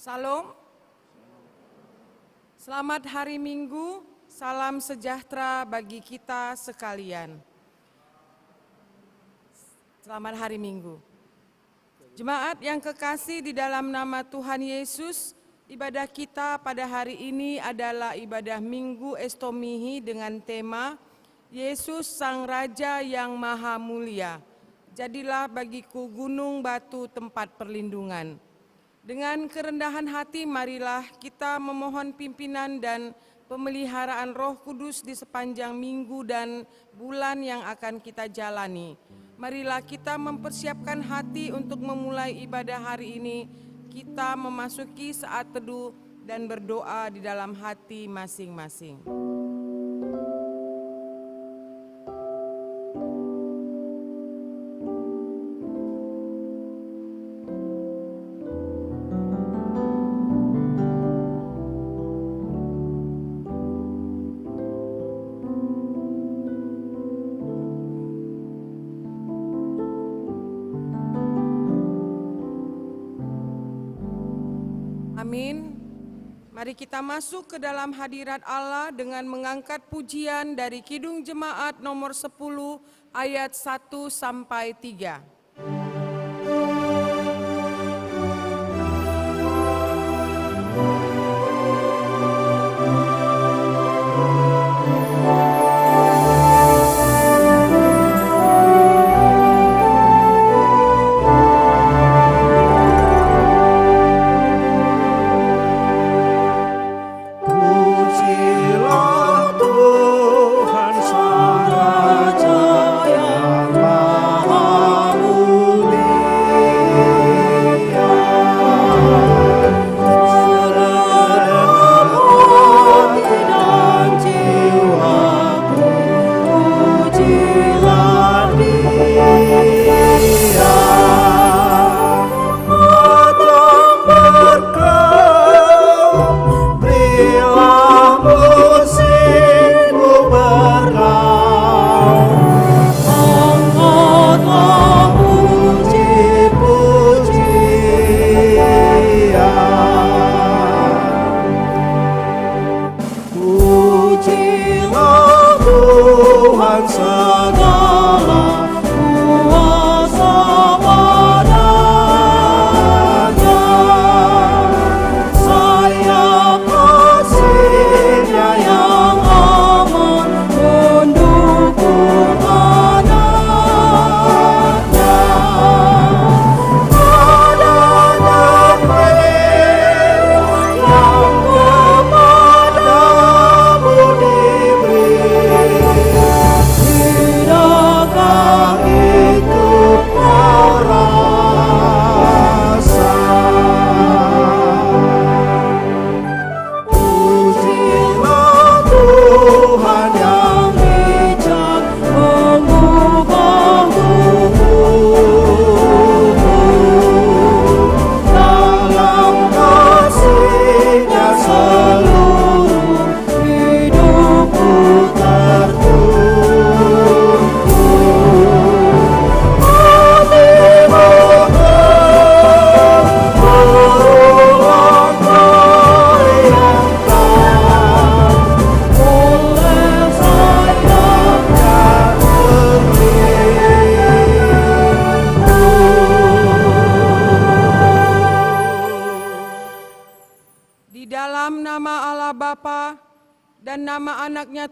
Salam, selamat hari Minggu, salam sejahtera bagi kita sekalian. Selamat hari Minggu. Jemaat yang kekasih di dalam nama Tuhan Yesus, ibadah kita pada hari ini adalah ibadah Minggu Estomihi dengan tema Yesus Sang Raja yang Maha Mulia. Jadilah bagiku gunung batu tempat perlindungan. Dengan kerendahan hati marilah kita memohon pimpinan dan pemeliharaan Roh Kudus di sepanjang minggu dan bulan yang akan kita jalani. Marilah kita mempersiapkan hati untuk memulai ibadah hari ini. Kita memasuki saat teduh dan berdoa di dalam hati masing-masing. Amin. Mari kita masuk ke dalam hadirat Allah dengan mengangkat pujian dari Kidung Jemaat nomor 10 ayat 1 sampai 3.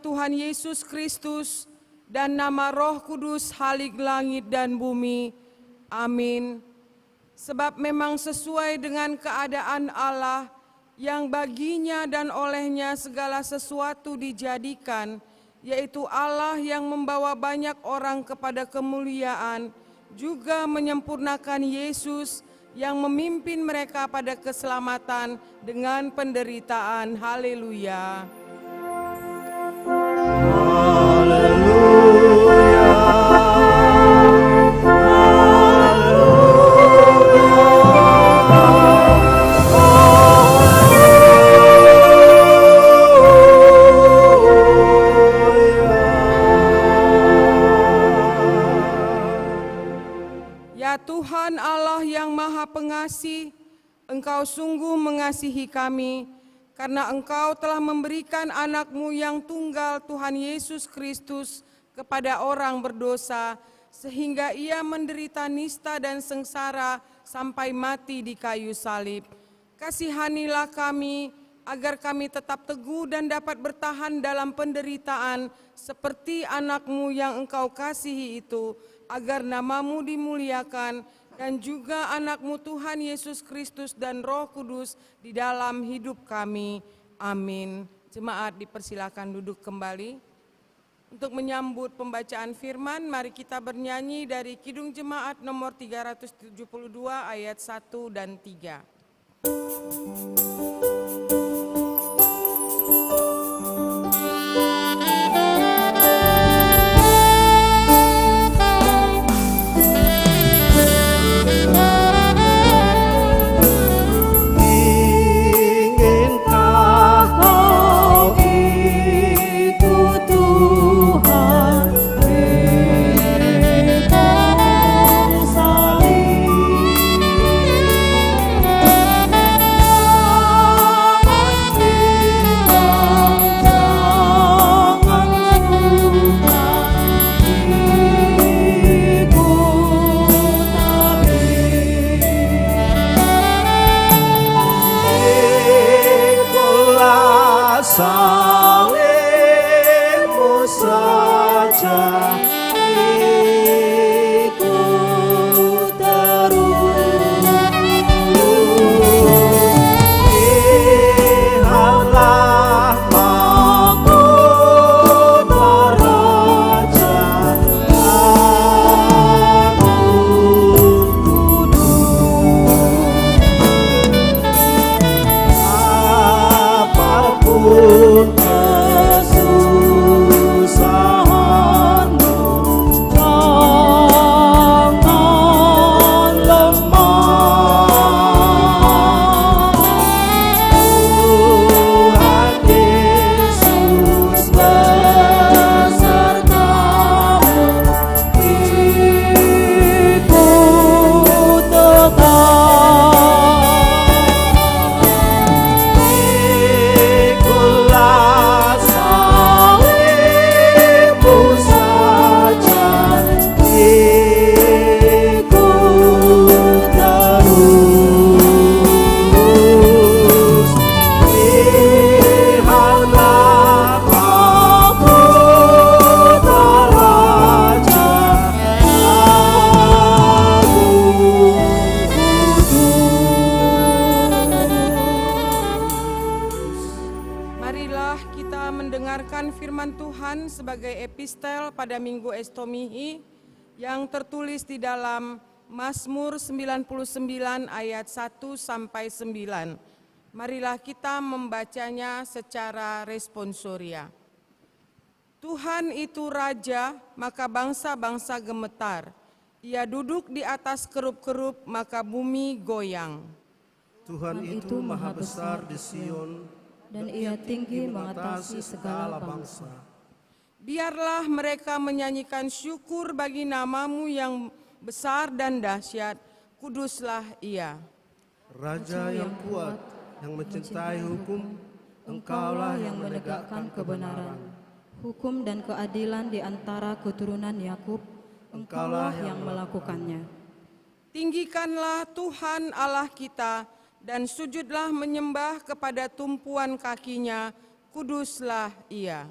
Tuhan Yesus Kristus dan nama Roh Kudus halik langit dan bumi. Amin. Sebab memang sesuai dengan keadaan Allah yang baginya dan olehnya segala sesuatu dijadikan, yaitu Allah yang membawa banyak orang kepada kemuliaan, juga menyempurnakan Yesus yang memimpin mereka pada keselamatan dengan penderitaan. Haleluya. Ya Tuhan Allah yang Maha Pengasih, Engkau sungguh mengasihi kami, karena Engkau telah memberikan anak-Mu yang tunggal Tuhan Yesus Kristus kepada orang berdosa, sehingga Ia menderita nista dan sengsara sampai mati di kayu salib. Kasihanilah kami, agar kami tetap teguh dan dapat bertahan dalam penderitaan seperti anak-Mu yang Engkau kasihi itu, agar nama-Mu dimuliakan dan juga anak-Mu Tuhan Yesus Kristus dan Roh Kudus di dalam hidup kami. Amin. Jemaat dipersilakan duduk kembali. Untuk menyambut pembacaan firman, mari kita bernyanyi dari Kidung Jemaat nomor 372 ayat 1 dan 3. Salibmu saja ikut terus, lihatlah mahkota Raja Agung Kudus. Apapun kesusahanmu, jangan lemah. Tuhan Yesus besertamu, ikut tetap. Ikulah salibmu saja, ikut terus, lihatlah mahkota Raja Agung Kudus. Marilah kita mendengarkan firman Tuhan sebagai epistel pada Minggu Estomihi yang tertulis di dalam Mazmur 99 ayat 1 sampai 9. Marilah kita membacanya secara responsoria. Tuhan itu raja, maka bangsa-bangsa gemetar. Ia duduk di atas kerup-kerup, maka bumi goyang. Tuhan itu maha besar di Sion, dan Ia tinggi mengatasi segala bangsa. Biarlah mereka menyanyikan syukur bagi nama-Mu yang besar dan dahsyat, kuduslah Ia. Raja yang kuat, yang mencintai hukum, Engkaulah yang menegakkan kebenaran. Hukum dan keadilan di antara keturunan Yakub, Engkaulah yang melakukannya. Tinggikanlah Tuhan Allah kita, dan sujudlah menyembah kepada tumpuan kakinya, kuduslah Ia.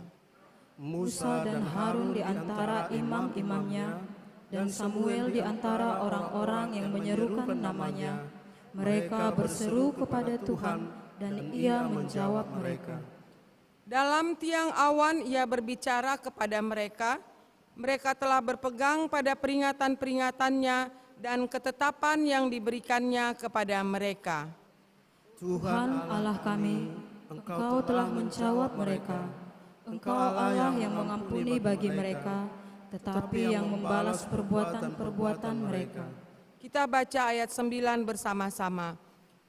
Musa dan Harun di antara imam-imamnya, dan Samuel di antara orang-orang yang menyerukan namanya. Mereka berseru kepada Tuhan, dan Ia menjawab mereka. Dalam tiang awan Ia berbicara kepada mereka. Mereka telah berpegang pada peringatan-peringatannya dan ketetapan yang diberikannya kepada mereka. Tuhan Allah kami, Engkau telah menjawab mereka. Engkau Allah yang mengampuni bagi mereka, tetapi yang membalas perbuatan-perbuatan mereka. Kita baca ayat 9 bersama-sama.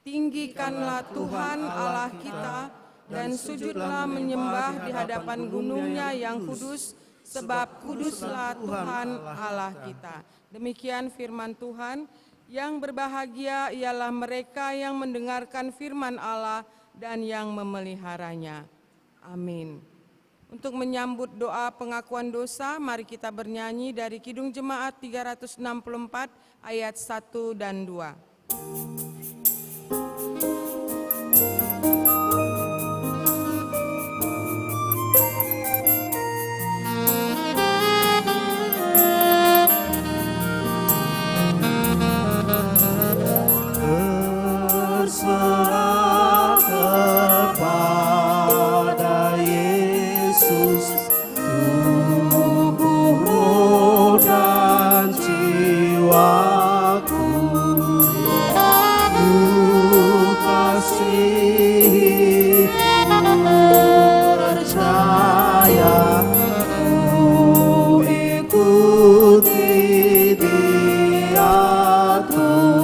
Tinggikanlah Tuhan Allah kita, dan sujudlah menyembah di hadapan gunungnya yang kudus, sebab kuduslah Tuhan Allah kita. Demikian firman Tuhan. Yang berbahagia ialah mereka yang mendengarkan firman Allah dan yang memeliharanya. Amin. Untuk menyambut doa pengakuan dosa, mari kita bernyanyi dari Kidung Jemaat 364 ayat 1 dan 2. Berserah kepada Yesus, tubuh, roh, dan jiwaku. Ku kasihi, percaya, ku ikuti Dia Tuhan.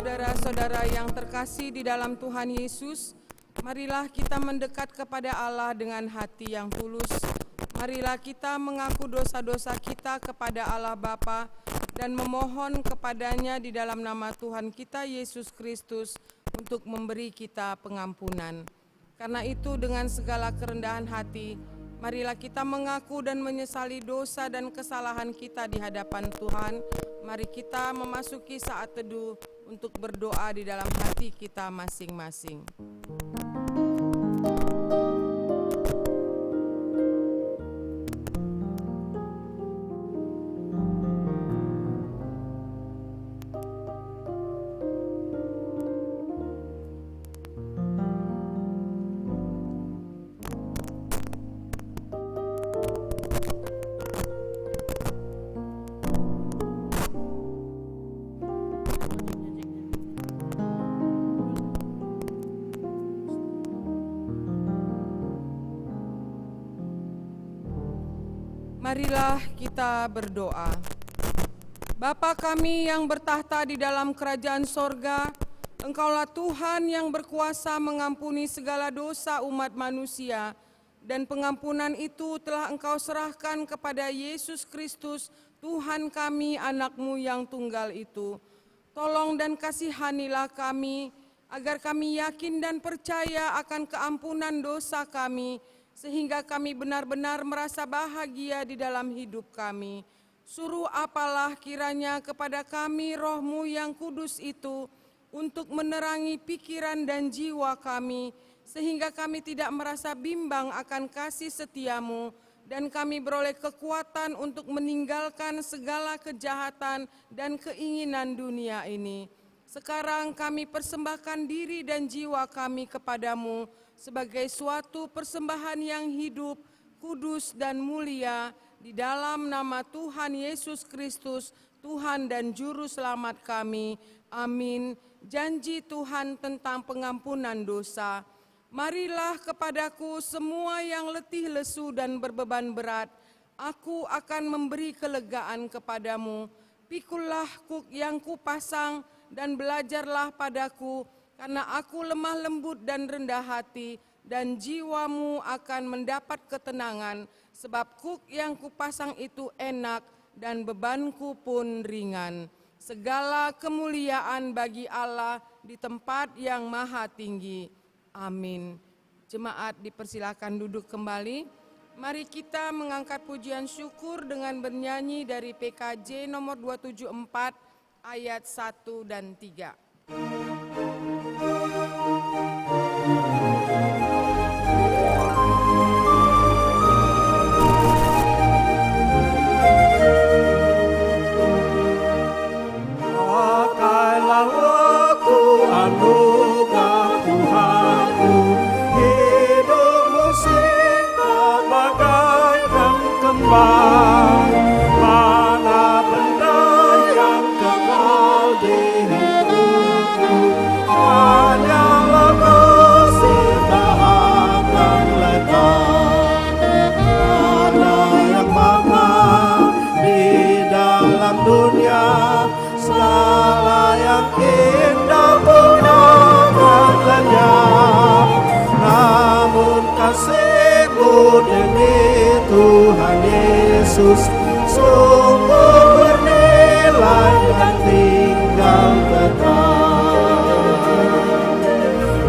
Saudara-saudara yang terkasih di dalam Tuhan Yesus, marilah kita mendekat kepada Allah dengan hati yang tulus. Marilah kita mengaku dosa-dosa kita kepada Allah Bapa dan memohon kepadanya di dalam nama Tuhan kita Yesus Kristus untuk memberi kita pengampunan. Karena itu dengan segala kerendahan hati, marilah kita mengaku dan menyesali dosa dan kesalahan kita di hadapan Tuhan. Mari kita memasuki saat teduh untuk berdoa di dalam hati kita masing-masing. Marilah kita berdoa. Bapa kami yang bertahta di dalam kerajaan sorga, Engkaulah Tuhan yang berkuasa mengampuni segala dosa umat manusia, dan pengampunan itu telah Engkau serahkan kepada Yesus Kristus, Tuhan kami, anak-Mu yang tunggal itu. Tolong dan kasihanilah kami, agar kami yakin dan percaya akan keampunan dosa kami, sehingga kami benar-benar merasa bahagia di dalam hidup kami. Suruh apalah kiranya kepada kami Roh-Mu yang kudus itu, untuk menerangi pikiran dan jiwa kami, sehingga kami tidak merasa bimbang akan kasih setia-Mu, dan kami beroleh kekuatan untuk meninggalkan segala kejahatan dan keinginan dunia ini. Sekarang kami persembahkan diri dan jiwa kami kepadamu sebagai suatu persembahan yang hidup, kudus dan mulia, di dalam nama Tuhan Yesus Kristus, Tuhan dan Juru Selamat kami. Amin. Janji Tuhan tentang pengampunan dosa. Marilah kepadaku semua yang letih lesu dan berbeban berat, Aku akan memberi kelegaan kepadamu. Pikullah kuk yang kupasang dan belajarlah padaku, karena aku lemah lembut dan rendah hati, dan jiwamu akan mendapat ketenangan, sebab kuk yang kupasang itu enak dan bebanku pun ringan. Segala kemuliaan bagi Allah di tempat yang maha tinggi. Amin. Jemaat dipersilakan duduk kembali. Mari kita mengangkat pujian syukur dengan bernyanyi dari PKJ nomor 274 ayat 1 dan 3. Pakailah aku anugerah Tuhanku, hidupmu singkat bagaikan kembang. Mana benda yang kekal di hidupku, hanyalah kasih tak akan lenyap. Ada yang mahal di dalam dunia, segala yang indah pun akan lenyap. Namun kasih-Mu demi Tuhan Yesus sungguh bernilai dan tinggal kekal.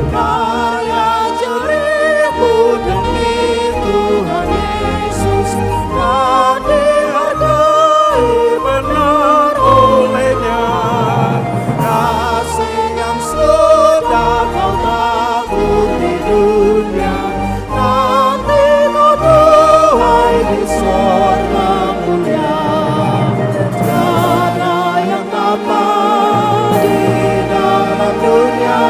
Daya jerih-Mu demi Tuhan Yesus tak dihargai benar olehnya. Kasih yang sudah Kau tabur di dunia, nanti Kau tuai di sorga mulia. Tiada yang dapat di dalam dunia,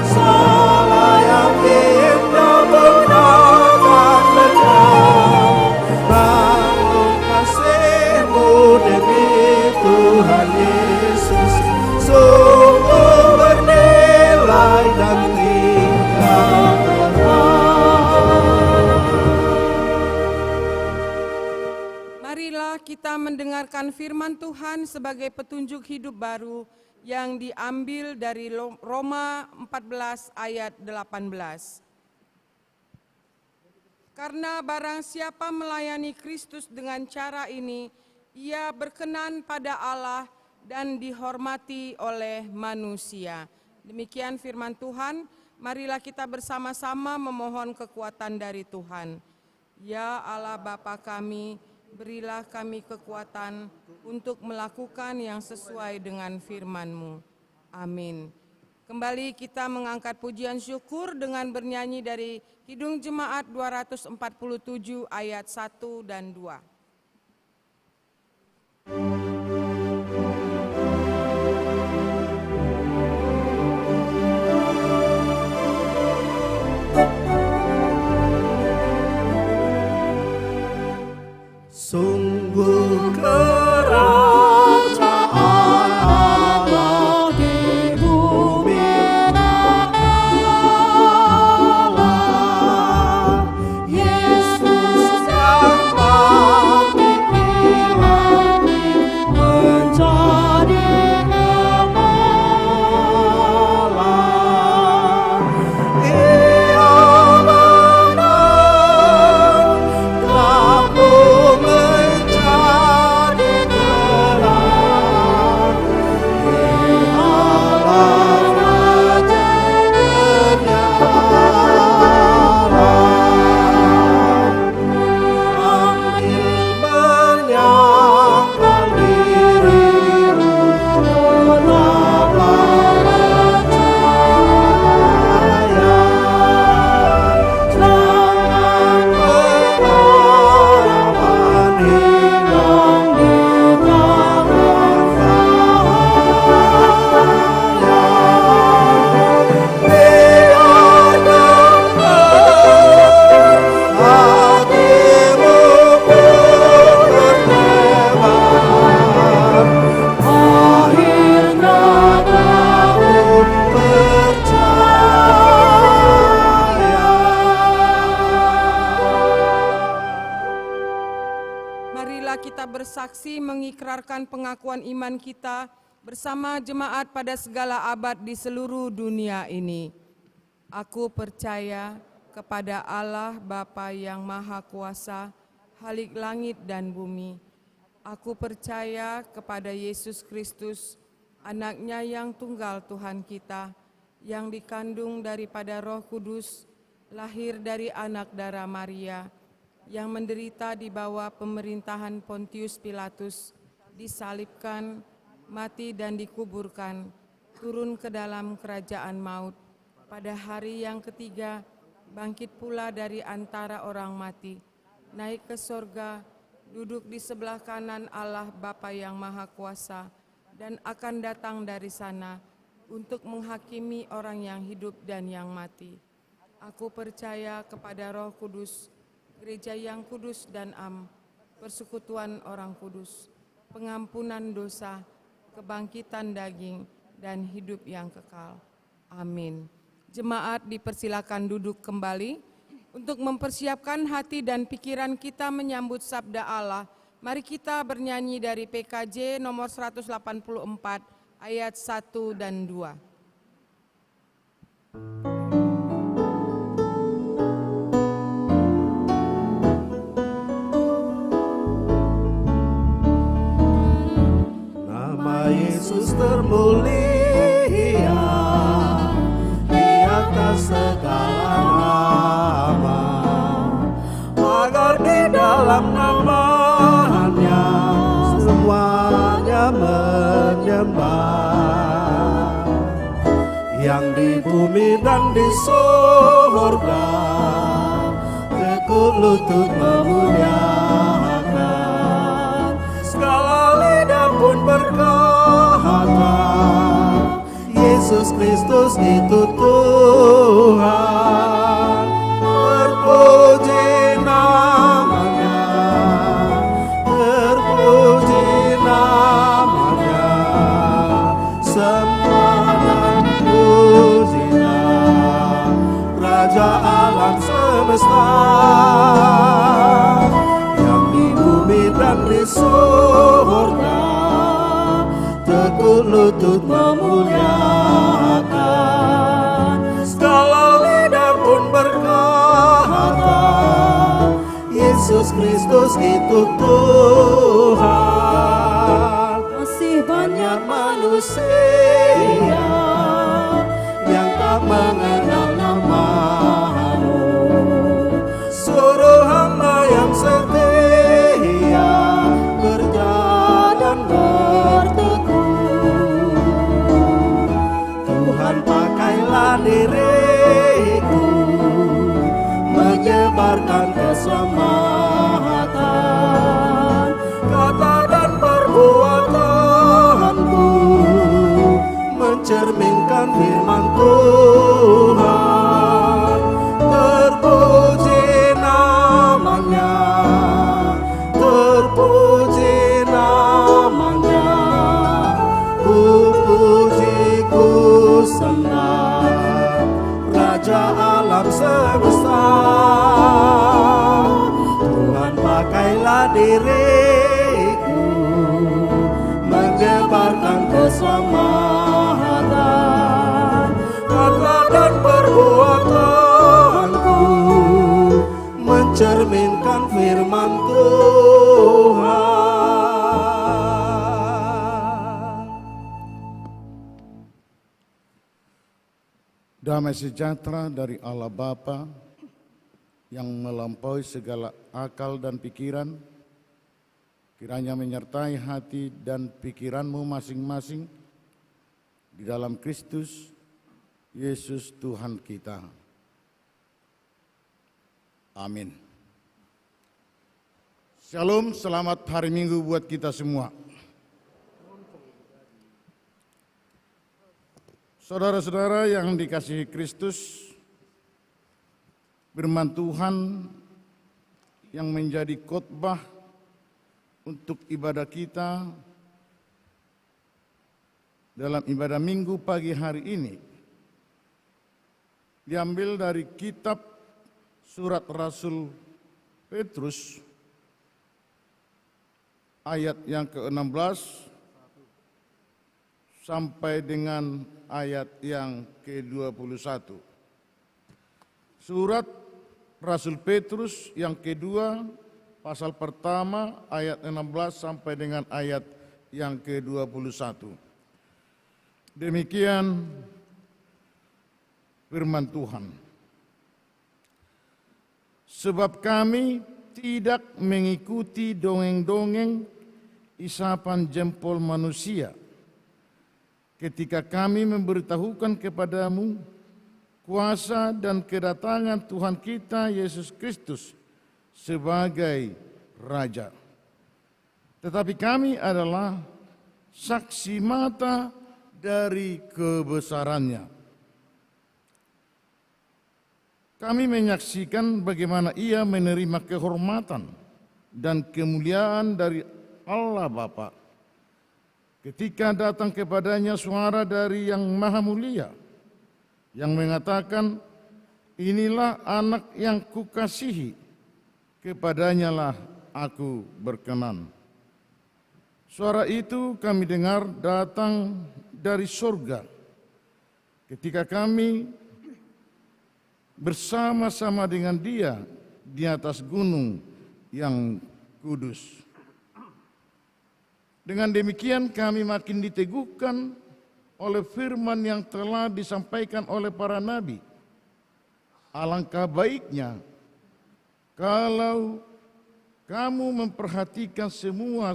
segala yang indah pun akan lenyap. Namun kasih-Mu demi Tuhan Yesus sungguh bernilai dan tinggal kekal. Marilah kita mendengarkan firman Tuhan sebagai petunjuk hidup baru yang diambil dari Roma 14 ayat 18. Karena barang siapa melayani Kristus dengan cara ini, ia berkenan pada Allah dan dihormati oleh manusia. Demikian firman Tuhan, marilah kita bersama-sama memohon kekuatan dari Tuhan. Ya Allah Bapa kami, berilah kami kekuatan untuk melakukan yang sesuai dengan firman-Mu. Amin. Kembali kita mengangkat pujian syukur dengan bernyanyi dari Kidung Jemaat 247 ayat 1 dan 2. Sungguh kerajaan Allah di bumi Allah, Yesus yang bangkit lagi menjadi gembala. Ia menang, kamu menjadi marilah kita bersaksi mengikrarkan pengakuan iman kita bersama jemaat pada segala abad di seluruh dunia ini. Aku percaya kepada Allah Bapa yang Maha Kuasa, Khalik langit dan bumi. Aku percaya kepada Yesus Kristus, Anaknya yang tunggal Tuhan kita, yang dikandung daripada Roh Kudus, lahir dari anak darah Maria, yang menderita di bawah pemerintahan Pontius Pilatus, disalibkan, mati dan dikuburkan, turun ke dalam kerajaan maut. Pada hari yang ketiga, bangkit pula dari antara orang mati, naik ke sorga, duduk di sebelah kanan Allah Bapa yang Maha Kuasa, dan akan datang dari sana untuk menghakimi orang yang hidup dan yang mati. Aku percaya kepada Roh Kudus, gereja yang kudus dan am, persekutuan orang kudus, pengampunan dosa, kebangkitan daging, dan hidup yang kekal. Amin. Jemaat dipersilakan duduk kembali untuk mempersiapkan hati dan pikiran kita menyambut sabda Allah. Mari kita bernyanyi dari PKJ nomor 184 ayat 1 dan 2. Nama Yesus termulia di atas segala nama, agar di dalam namanya semuanya menyembah. Yang di bumi dan di surga tekuk lutut memuliakan, segala lidah pun berkata, Yesus Kristus itu Tuhan. Terpuji namanya, terpuji namanya, semua dan pujilah Raja alam semesta. Yang di bumi dan di surga tekuk lutut memuliakan, segala lidah pun berkata, Yesus Kristus itu Tuhan. Masih banyak Manusia yang tak mengenal nama-Mu, suruh hamba yang setia kerja dan bertekun. Tuhan pakailah diriku menyebarkan keselamatan, kata dan perbuatanku mencerminkan firman Tuhan. Terpuji namanya, terpuji namanya, ku puji ku senang Raja alam semesta. Tuhan pakailah diriku menyebarkan keselamatan, kata dan perbuatanku mencerminkan firman Tuhan. Damai sejahtera dari Allah Bapa yang melampaui segala akal dan pikiran, kiranya menyertai hati dan pikiranmu masing-masing di dalam Kristus Yesus Tuhan kita. Amin. Shalom, selamat hari Minggu buat kita semua. Saudara-saudara yang dikasihi Kristus, firman Tuhan yang menjadi khotbah untuk ibadah kita dalam ibadah Minggu pagi hari ini diambil dari kitab surat Rasul Petrus ayat yang ke-16 sampai dengan ayat yang ke-21. Surat Rasul Petrus yang kedua, pasal pertama ayat 16 sampai dengan ayat yang ke-21. Demikian firman Tuhan. Sebab kami tidak mengikuti dongeng-dongeng isapan jempol manusia ketika kami memberitahukan kepadamu kuasa dan kedatangan Tuhan kita Yesus Kristus sebagai Raja. Tetapi kami adalah saksi mata dari kebesarannya. Kami menyaksikan bagaimana ia menerima kehormatan dan kemuliaan dari Allah Bapa ketika datang kepadanya suara dari Yang Maha Mulia yang mengatakan, inilah anak yang kukasihi, kepadanya lah aku berkenan. Suara itu kami dengar datang dari surga ketika kami bersama-sama dengan dia di atas gunung yang kudus. Dengan demikian kami makin diteguhkan oleh firman yang telah disampaikan oleh para nabi. Alangkah baiknya kalau kamu memperhatikan semua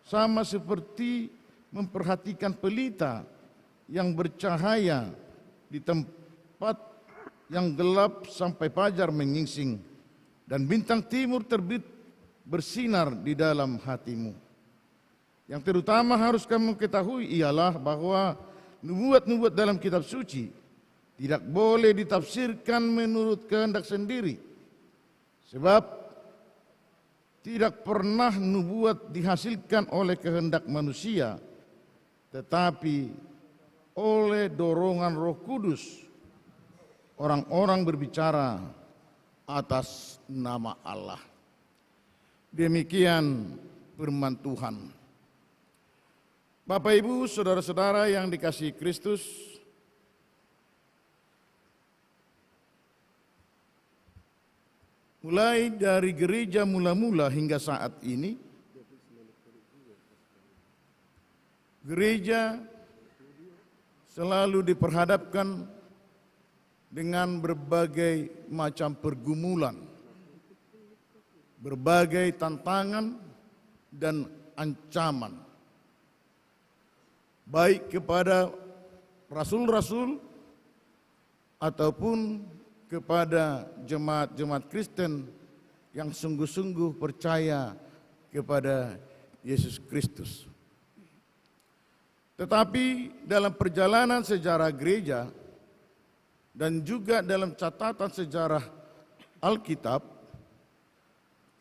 sama seperti memperhatikan pelita yang bercahaya di tempat yang gelap sampai fajar menyingsing dan bintang timur terbit bersinar di dalam hatimu. Yang terutama harus kamu ketahui ialah bahwa nubuat-nubuat dalam kitab suci tidak boleh ditafsirkan menurut kehendak sendiri. Sebab tidak pernah nubuat dihasilkan oleh kehendak manusia, tetapi oleh dorongan Roh Kudus. Orang-orang berbicara atas nama Allah. Demikian firman Tuhan. Bapak, Ibu, saudara-saudara yang dikasihi Kristus, mulai dari gereja mula-mula hingga saat ini, gereja selalu diperhadapkan dengan berbagai macam pergumulan, berbagai tantangan dan ancaman, baik kepada rasul-rasul ataupun kepada jemaat-jemaat Kristen yang sungguh-sungguh percaya kepada Yesus Kristus. Tetapi dalam perjalanan sejarah gereja dan juga dalam catatan sejarah Alkitab,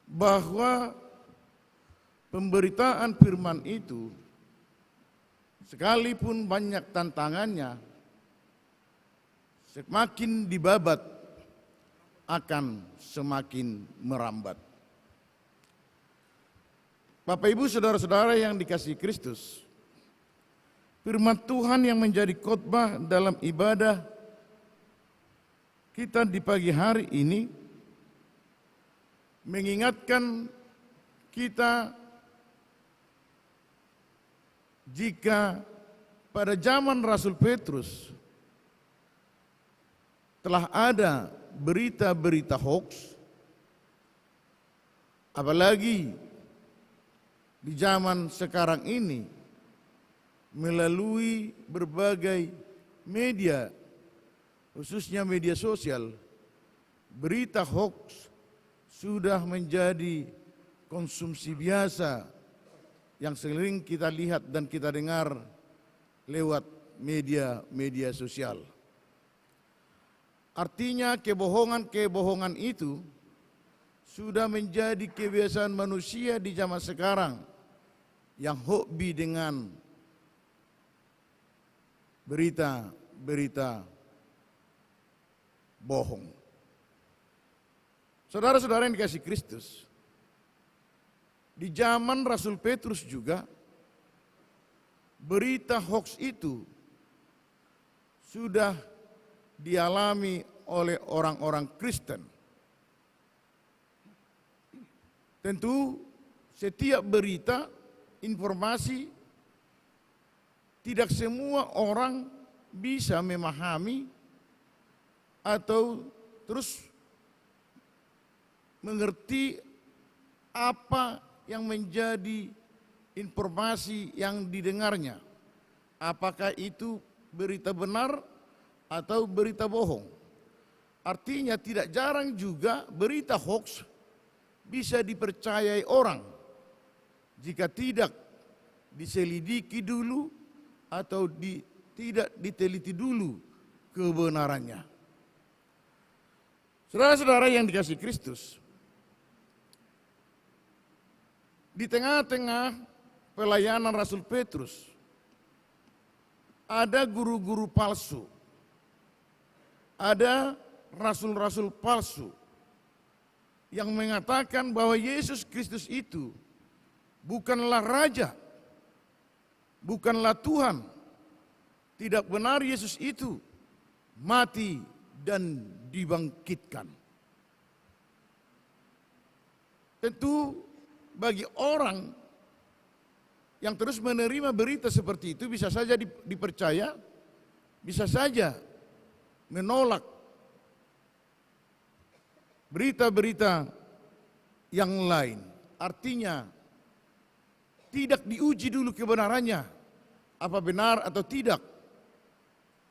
bahwa pemberitaan firman itu sekalipun banyak tantangannya, semakin dibabat akan semakin merambat. Bapak, Ibu, saudara-saudara yang dikasihi Kristus, firman Tuhan yang menjadi khotbah dalam ibadah kita di pagi hari ini mengingatkan kita jika pada zaman Rasul Petrus telah ada berita-berita hoax, apalagi di zaman sekarang ini melalui berbagai media, khususnya media sosial, berita hoax sudah menjadi konsumsi biasa yang sering kita lihat dan kita dengar lewat media sosial. Artinya kebohongan-kebohongan itu sudah menjadi kebiasaan manusia di zaman sekarang yang hobi dengan berita bohong. Saudara-saudara yang dikasihi Kristus, di zaman Rasul Petrus juga berita hoax itu sudah dialami oleh orang-orang Kristen. Tentu setiap berita, informasi, tidak semua orang bisa memahami atau terus mengerti apa yang menjadi informasi yang didengarnya. Apakah itu berita benar atau berita bohong. Artinya tidak jarang juga berita hoax bisa dipercayai orang jika tidak diselidiki dulu atau tidak diteliti dulu kebenarannya. Saudara-saudara yang dikasihi Kristus, di tengah-tengah pelayanan Rasul Petrus ada guru-guru palsu, ada rasul-rasul palsu yang mengatakan bahwa Yesus Kristus itu bukanlah Raja, bukanlah Tuhan. Tidak benar Yesus itu mati dan dibangkitkan. Tentu bagi orang yang terus menerima berita seperti itu bisa saja dipercaya, bisa saja menolak berita-berita yang lain. Artinya tidak diuji dulu kebenarannya, apa benar atau tidak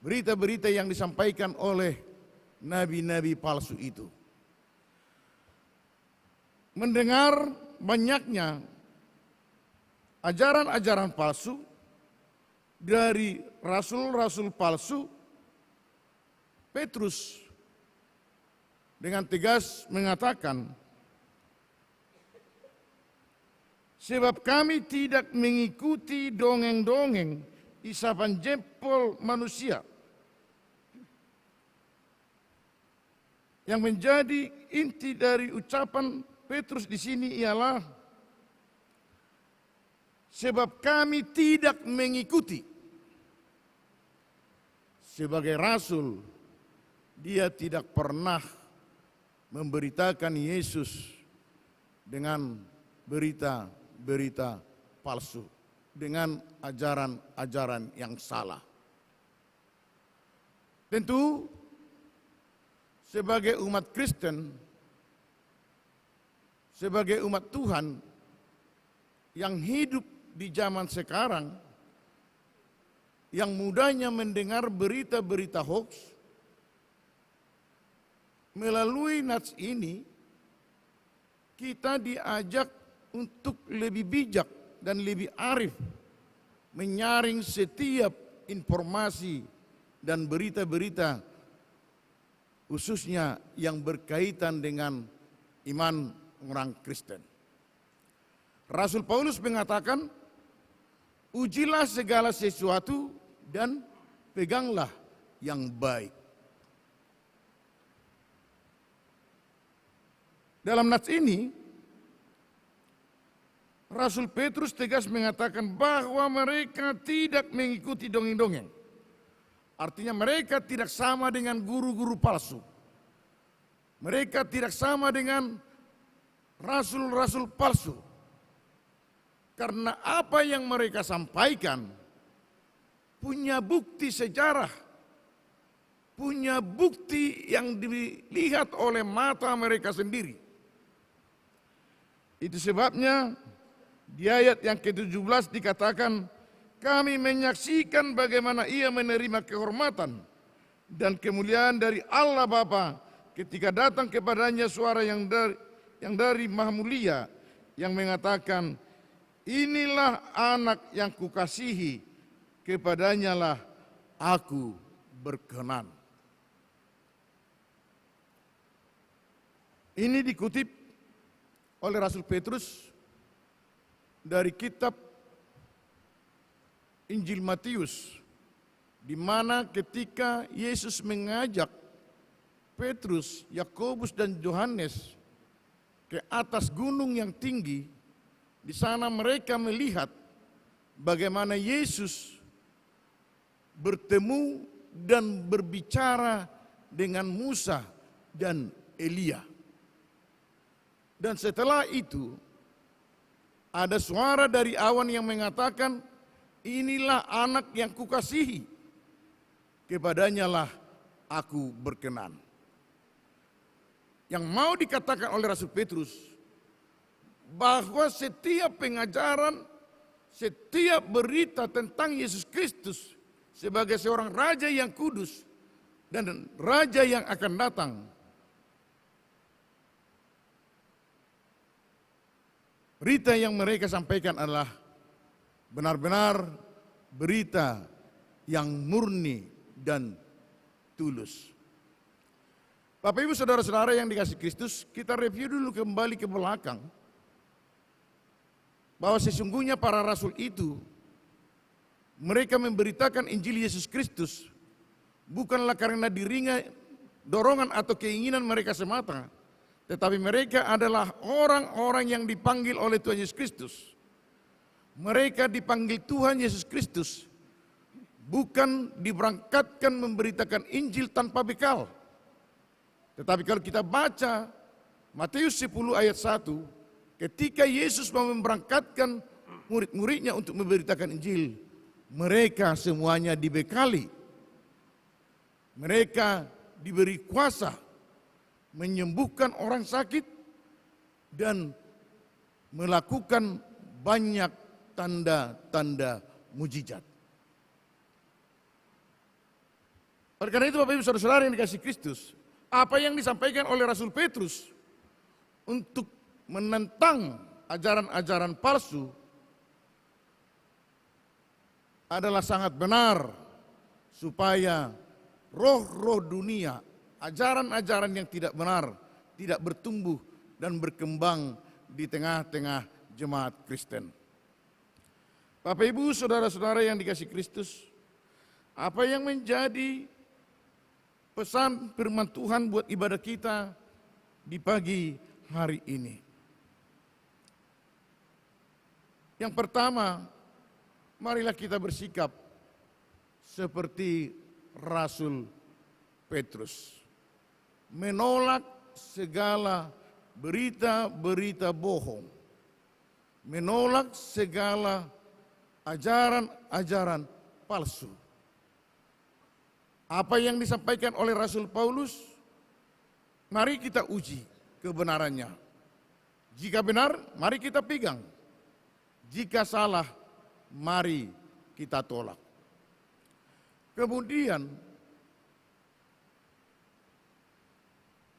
berita-berita yang disampaikan oleh nabi-nabi palsu itu. Mendengar banyaknya ajaran-ajaran palsu dari rasul-rasul palsu, Petrus dengan tegas mengatakan, sebab kami tidak mengikuti dongeng-dongeng isapan jempol manusia. Yang menjadi inti dari ucapan Petrus di sini ialah sebab kami tidak mengikuti. Sebagai rasul, dia tidak pernah memberitakan Yesus dengan berita-berita palsu, dengan ajaran-ajaran yang salah. Tentu sebagai umat Kristen, sebagai umat Tuhan yang hidup di zaman sekarang, yang mudahnya mendengar berita-berita hoax, melalui nats ini kita diajak untuk lebih bijak dan lebih arif menyaring setiap informasi dan berita-berita, khususnya yang berkaitan dengan iman orang Kristen. Rasul Paulus mengatakan, ujilah segala sesuatu dan peganglah yang baik. Dalam nats ini, Rasul Petrus tegas mengatakan bahwa mereka tidak mengikuti dongeng-dongeng. Artinya mereka tidak sama dengan guru-guru palsu. Mereka tidak sama dengan rasul-rasul palsu. Karena apa yang mereka sampaikan punya bukti sejarah, punya bukti yang dilihat oleh mata mereka sendiri. Itu sebabnya di ayat yang ke-17 dikatakan, kami menyaksikan bagaimana ia menerima kehormatan dan kemuliaan dari Allah Bapa ketika datang kepadanya suara yang dari Maha Mulia yang mengatakan, inilah anak yang kukasihi, kepadanya lah aku berkenan. Ini dikutip oleh Rasul Petrus dari kitab Injil Matius, di mana ketika Yesus mengajak Petrus, Yakobus dan Yohanes ke atas gunung yang tinggi, Di sana mereka melihat bagaimana Yesus bertemu dan berbicara dengan Musa dan Elia. Dan setelah itu ada suara dari awan yang mengatakan, inilah anak yang kukasihi, kepadanyalah aku berkenan. Yang mau dikatakan oleh Rasul Petrus, bahwa setiap pengajaran, setiap berita tentang Yesus Kristus sebagai seorang raja yang kudus dan raja yang akan datang, berita yang mereka sampaikan adalah benar-benar berita yang murni dan tulus. Bapak Ibu Saudara-saudara yang dikasihi Kristus, kita review dulu kembali ke belakang, bahwa sesungguhnya para rasul itu, mereka memberitakan Injil Yesus Kristus bukanlah karena dorongan atau keinginan mereka semata, tetapi mereka adalah orang-orang yang dipanggil oleh Tuhan Yesus Kristus. Mereka dipanggil Tuhan Yesus Kristus, bukan diberangkatkan memberitakan Injil tanpa bekal. Tetapi kalau kita baca Matius 10 ayat 1, ketika Yesus mau memberangkatkan murid-muridnya untuk memberitakan Injil, mereka semuanya dibekali. Mereka diberi kuasa menyembuhkan orang sakit dan melakukan banyak tanda-tanda mujizat. Oleh karena itu Bapak Ibu Saudara-saudara yang dikasihi Kristus, apa yang disampaikan oleh Rasul Petrus untuk menentang ajaran-ajaran palsu adalah sangat benar, supaya roh-roh dunia, ajaran-ajaran yang tidak benar tidak bertumbuh dan berkembang di tengah-tengah jemaat Kristen. Bapak Ibu Saudara-saudara yang dikasihi Kristus, apa yang menjadi pesan firman Tuhan buat ibadah kita di pagi hari ini? Yang pertama, marilah kita bersikap seperti Rasul Petrus, menolak segala berita-berita bohong, menolak segala ajaran-ajaran palsu. Apa yang disampaikan oleh Rasul Paulus, mari kita uji kebenarannya. Jika benar, mari kita pegang. Jika salah, mari kita tolak. Kemudian,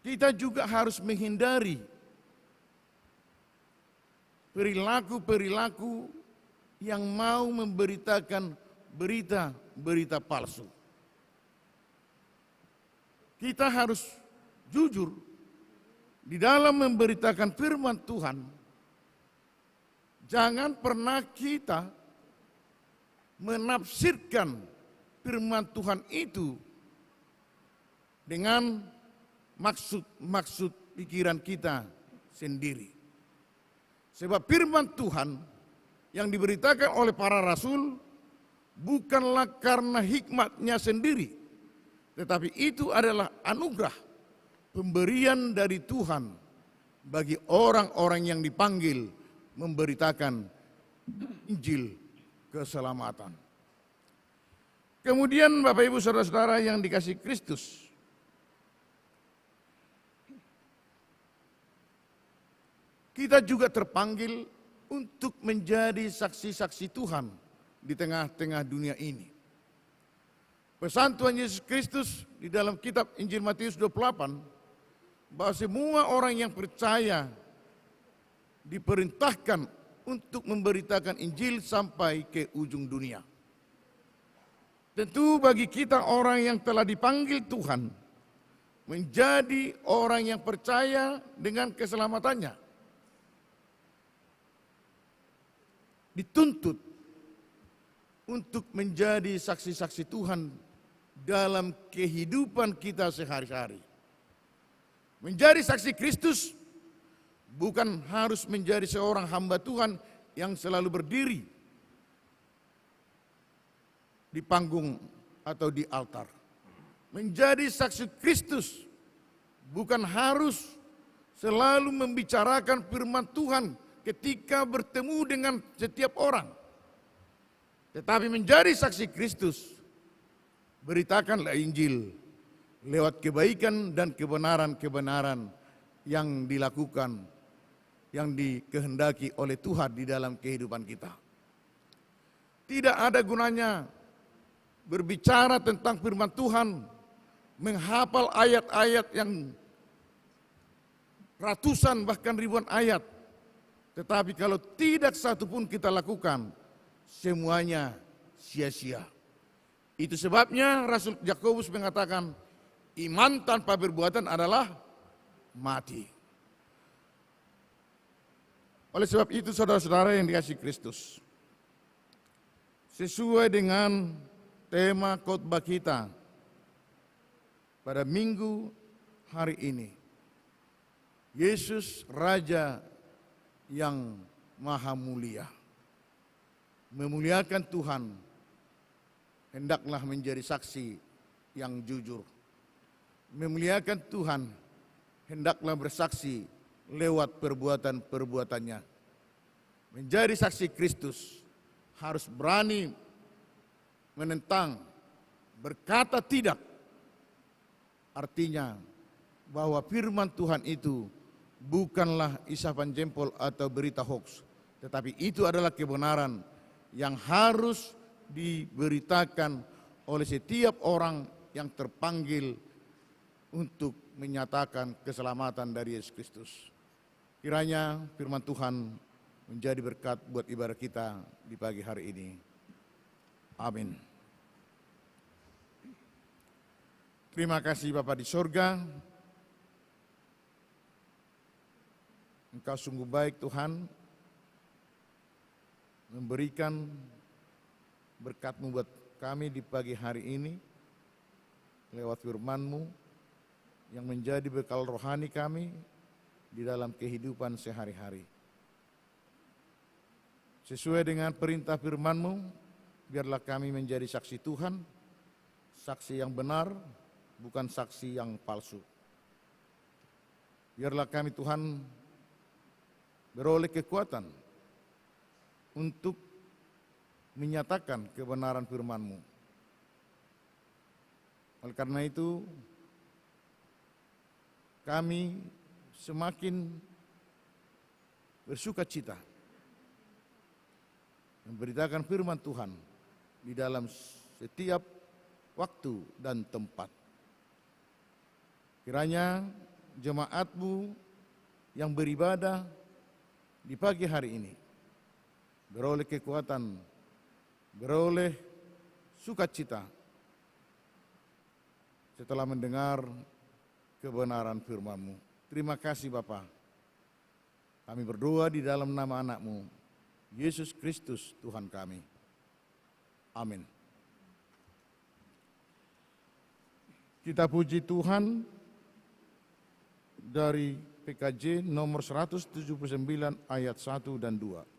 kita juga harus menghindari perilaku-perilaku yang mau memberitakan berita-berita palsu. Kita harus jujur di dalam memberitakan firman Tuhan. Jangan pernah kita menafsirkan firman Tuhan itu dengan maksud pikiran kita sendiri. Sebab firman Tuhan yang diberitakan oleh para rasul bukanlah karena hikmatnya sendiri, tetapi itu adalah anugerah, pemberian dari Tuhan bagi orang-orang yang dipanggil memberitakan Injil keselamatan. Kemudian Bapak Ibu Saudara-saudara yang dikasihi Kristus, kita juga terpanggil untuk menjadi saksi-saksi Tuhan di tengah-tengah dunia ini. Pesan Tuhan Yesus Kristus di dalam kitab Injil Matius 28, bahwa semua orang yang percaya diperintahkan untuk memberitakan Injil sampai ke ujung dunia. Tentu bagi kita orang yang telah dipanggil Tuhan menjadi orang yang percaya dengan keselamatannya, dituntut untuk menjadi saksi-saksi Tuhan dalam kehidupan kita sehari-hari. Menjadi saksi Kristus bukan harus menjadi seorang hamba Tuhan yang selalu berdiri di panggung atau di altar. Menjadi saksi Kristus bukan harus selalu membicarakan firman Tuhan ketika bertemu dengan setiap orang. Tetapi menjadi saksi Kristus, beritakanlah Injil lewat kebaikan dan kebenaran-kebenaran yang dilakukan, yang dikehendaki oleh Tuhan di dalam kehidupan kita. Tidak ada gunanya berbicara tentang firman Tuhan, menghafal ayat-ayat yang ratusan bahkan ribuan ayat. Tetapi kalau tidak satu pun kita lakukan, semuanya sia-sia. Itu sebabnya Rasul Yakobus mengatakan, iman tanpa perbuatan adalah mati. Oleh sebab itu saudara-saudara yang dikasihi Kristus, sesuai dengan tema khotbah kita pada minggu hari ini, Yesus Raja yang Maha Mulia, memuliakan Tuhan, hendaklah menjadi saksi yang jujur. Memuliakan Tuhan, hendaklah bersaksi lewat perbuatan-perbuatannya. Menjadi saksi Kristus harus berani menentang, berkata tidak. Artinya bahwa firman Tuhan itu bukanlah isapan jempol atau berita hoax, tetapi itu adalah kebenaran yang harus diberitakan oleh setiap orang yang terpanggil untuk menyatakan keselamatan dari Yesus Kristus. Kiranya firman Tuhan menjadi berkat buat ibadah kita di pagi hari ini. Amin. Terima kasih Bapa di sorga. Engkau sungguh baik Tuhan, memberikan berkat-Mu buat kami di pagi hari ini lewat firman-Mu yang menjadi bekal rohani kami di dalam kehidupan sehari-hari. Sesuai dengan perintah firman-Mu, biarlah kami menjadi saksi Tuhan, saksi yang benar, bukan saksi yang palsu. Biarlah kami Tuhan beroleh kekuatan untuk menyatakan kebenaran firman-Mu. Oleh karena itu, kami semakin bersuka cita memberitakan firman Tuhan di dalam setiap waktu dan tempat. Kiranya jemaat-Mu yang beribadah di pagi hari ini beroleh kekuatan, beroleh sukacita setelah mendengar kebenaran firman-Mu. Terima kasih Bapa. Kami berdoa di dalam nama anak-Mu, Yesus Kristus Tuhan kami. Amin. Kita puji Tuhan dari PKJ nomor 179 ayat 1 dan 2.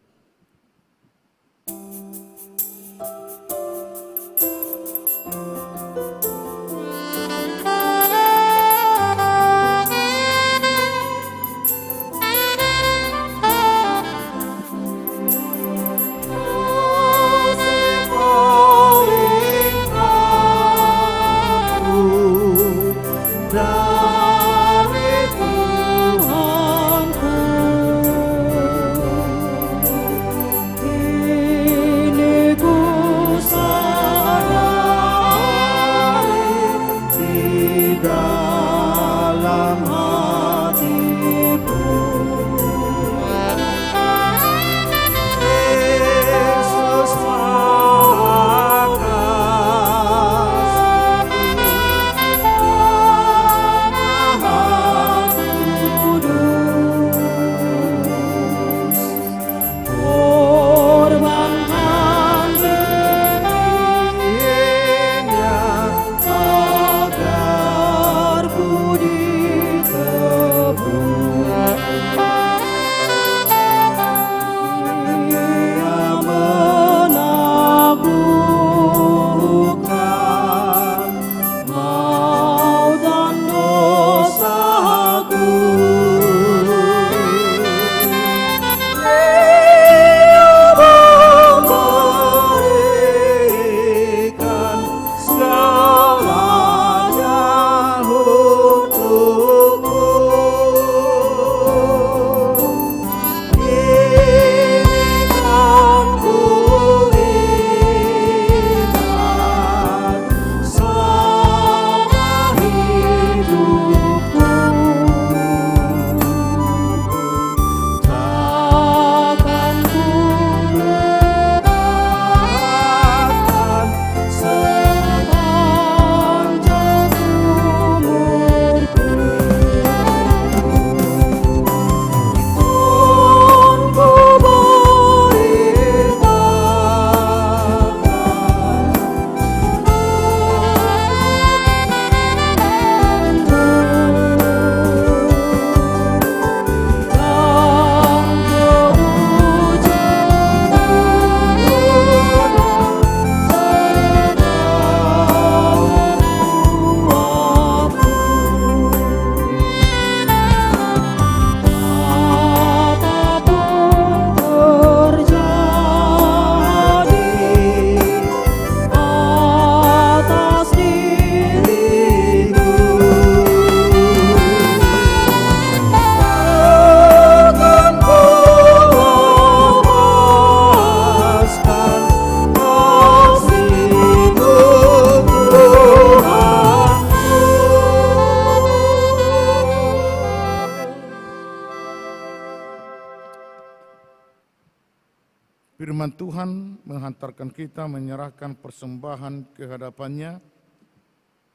Firman Tuhan menghantarkan kita menyerahkan persembahan ke hadapannya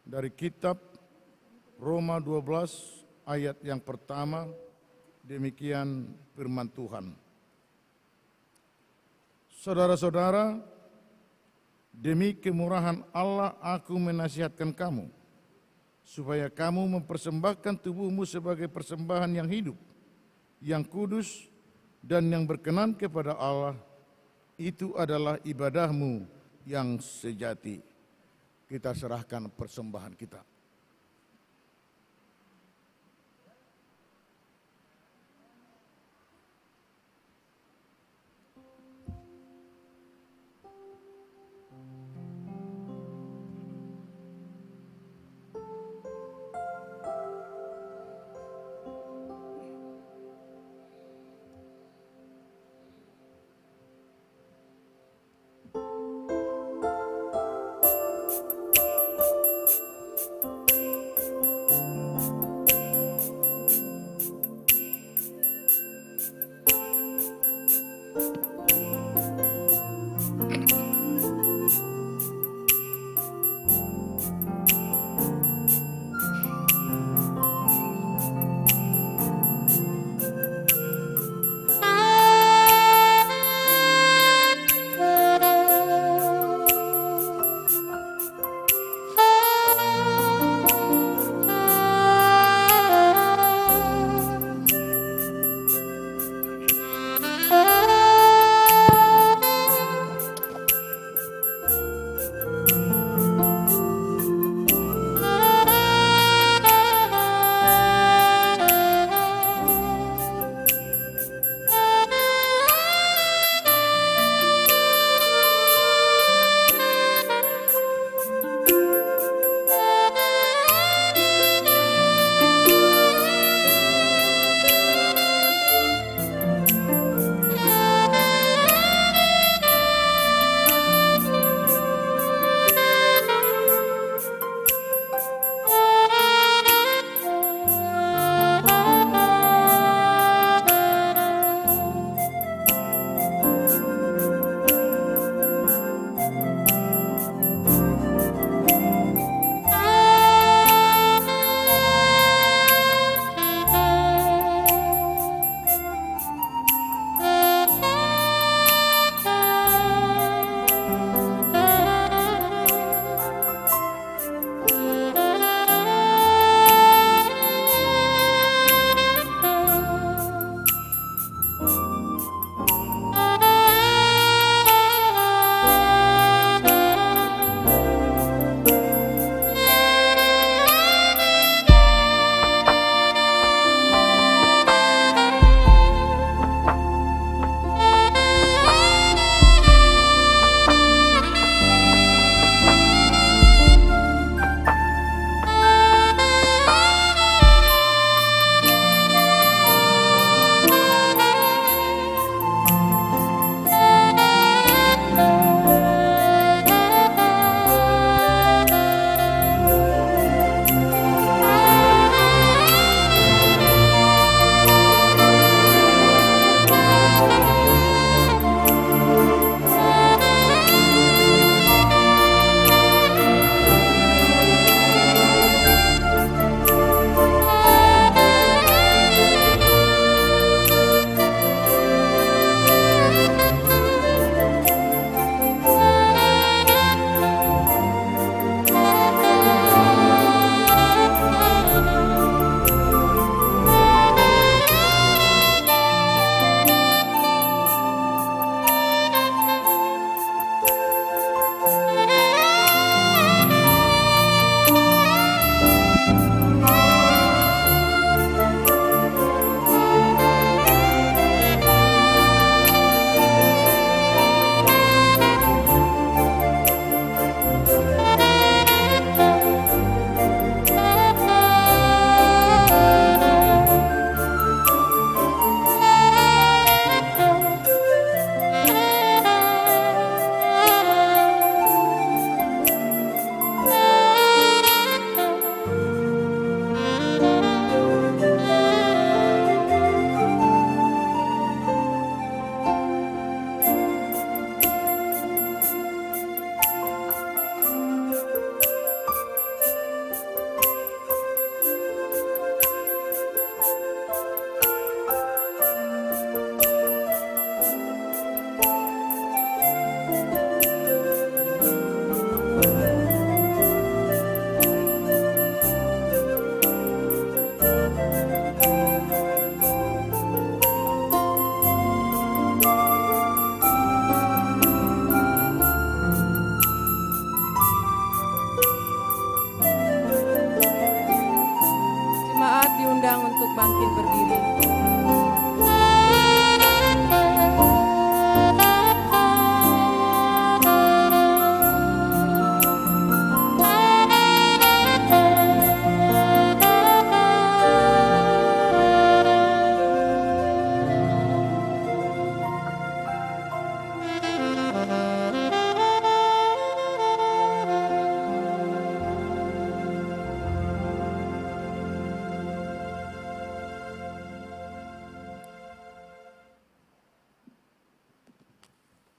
dari kitab Roma 12 ayat yang pertama. Demikian firman Tuhan. Saudara-saudara, demi kemurahan Allah aku menasihatkan kamu, supaya kamu mempersembahkan tubuhmu sebagai persembahan yang hidup, yang kudus, dan yang berkenan kepada Allah. Itu adalah ibadahmu yang sejati. Kita serahkan persembahan kita.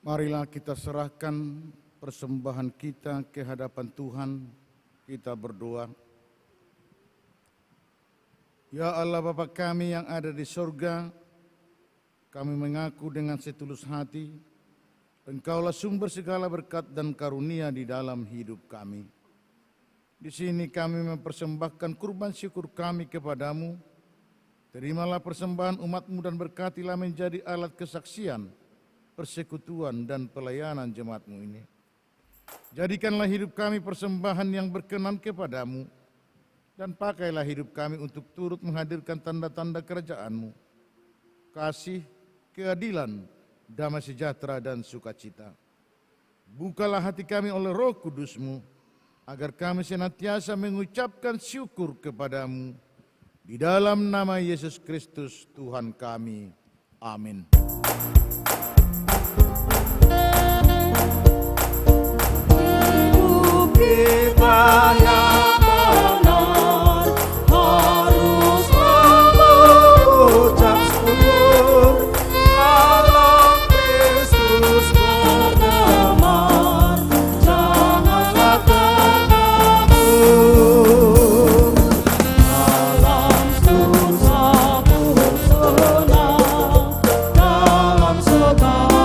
Marilah kita serahkan persembahan kita ke hadapan Tuhan. Kita berdoa. Ya Allah Bapa kami yang ada di sorga, kami mengaku dengan setulus hati, Engkaulah sumber segala berkat dan karunia di dalam hidup kami. Di sini kami mempersembahkan kurban syukur kami kepadamu. Terimalah persembahan umat-Mu dan berkatilah menjadi alat kesaksian, persekutuan dan pelayanan jemaat-Mu ini. Jadikanlah hidup kami persembahan yang berkenan kepadamu, dan pakailah hidup kami untuk turut menghadirkan tanda-tanda kerajaan-Mu, kasih, keadilan, damai sejahtera dan sukacita. Bukalah hati kami oleh Roh Kudus-Mu, agar kami senantiasa mengucapkan syukur kepadamu. Di dalam nama Yesus Kristus Tuhan kami. Amin. Kita yang benar harus mengucap syukur, dalam Kristus berdamai, janganlah terkabur. Dalam susah bersenang, dalam segala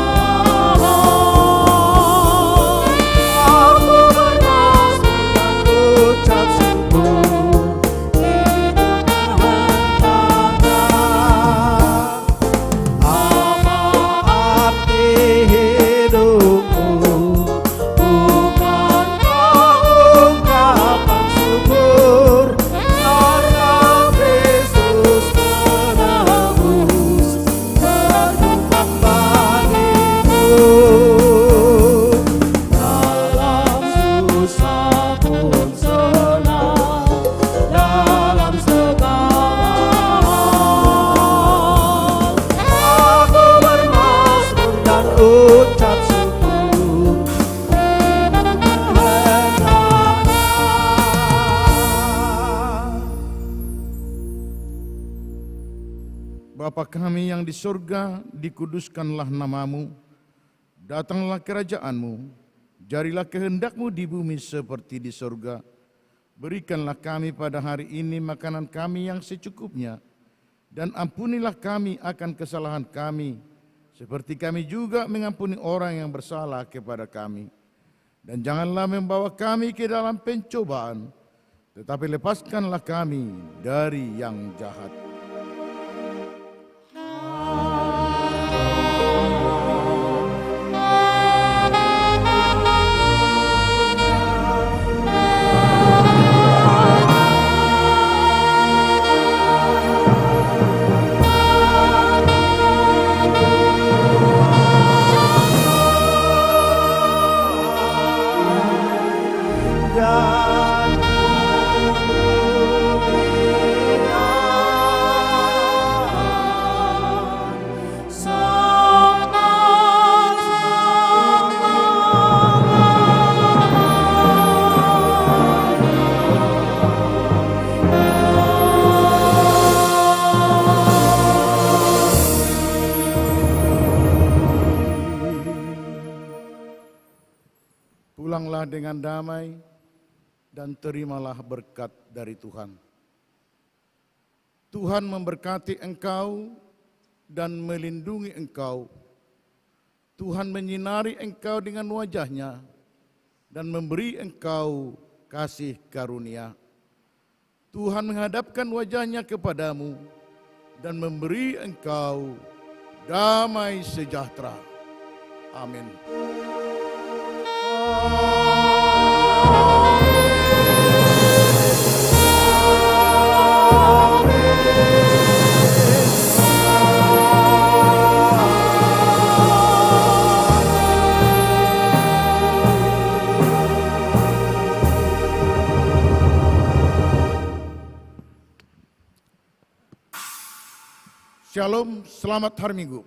Bapa kami yang di surga, dikuduskanlah namamu, datanglah kerajaan-Mu, jadilah kehendak-Mu di bumi seperti di surga. Berikanlah kami pada hari ini makanan kami yang secukupnya, dan ampunilah kami akan kesalahan kami, seperti kami juga mengampuni orang yang bersalah kepada kami. Dan janganlah membawa kami ke dalam pencobaan, tetapi lepaskanlah kami dari yang jahat. Pulanglah dengan damai dan terimalah berkat dari Tuhan. Tuhan memberkati engkau dan melindungi engkau. Tuhan menyinari engkau dengan wajah-Nya dan memberi engkau kasih karunia. Tuhan menghadapkan wajah-Nya kepadamu dan memberi engkau damai sejahtera. Amin. Shalom, selamat hari Minggu.